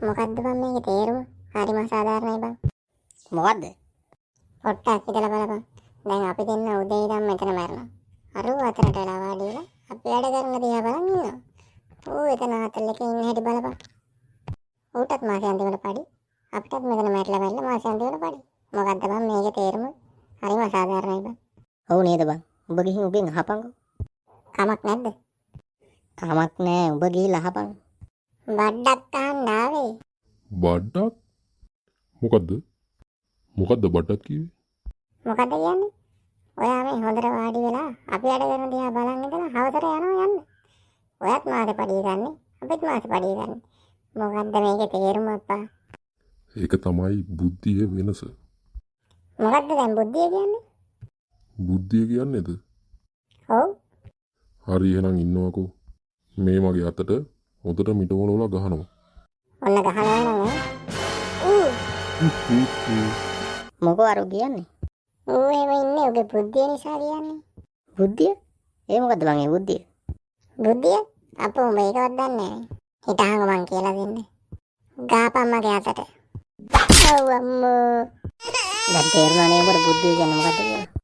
මොකද්ද බං මේකේ තේරුම? හරිම අසාධාරණයි බං. මොකද්ද? පොට්ටක් හිතලා බලපන්. දැන් අපි දෙන්න උදේ ඉඳන් මෙතන මැරෙනවා. අරුව අතරට වෙලා වාඩි වෙලා අපි වැඩ කරන දිහා බලන් ඉන්නවා. ඌ එතන හතල් එකේ ඉන්න හැටි බලපන්. ඌටත් මාසේ අන්තිමට පඩි. අපිටත් මෙතන මැරිලා මාසේ අන්තිමට පඩි. මොකද්ද බං මේකේ තේරුම? හරිම අසාධාරණයි බං. ඔව් නේද බං? උඹ ගිහින් උගෙන් අහපන්කෝ. කමක් නැද්ද? කමක් නෑ, උඹ ගිහිල්ලා අහපන්. බඩක් අහන්න ආවේ. බඩක්? මොකද්ද? මොකද්ද බඩක් කිව්වේ? මොකද්ද කියන්නේ? ඔයා මේ හොඳට වාඩි වෙලා අපි වැඩ කරන දිහා බලන් ඉඳලා හවසට යනවා යන්න. ඔයත් මාසේ පඩිය ගන්න. අපිත් මාසේ පඩිය ගන්න. මොකද්ද මේකේ තේරුම අප්පා? ඒක තමයි බුද්ධියේ වෙනස. මොකද්ද දැන් බුද්ධිය කියන්නේ? බුද්ධිය කියන්නේද? ඔව්. හරි එහෙනම් ඉන්නවකෝ. මේ මගේ අතට හොඳට මිටවලවලා ගහනවා. ඔන්න ගහනවා නේද? මොකෝ අර කියන්නේ? ඌ එහෙම ඉන්නේ ඔගේ බුද්ධිය නිසා කියන්නේ. බුද්ධිය? ඒ මොකද්ද බං ඒ බුද්ධිය? බුද්ධිය? අපෝ උඹ ඒකවත් දන්නේ නැහැ. හිතාංග මං කියලා දෙන්නේ. ගාපන් මගේ අතට. ඔව් අම්මෝ. දැන් තේරුණා නේ උඹට බුද්ධිය කියන්නේ මොකද්ද කියලා?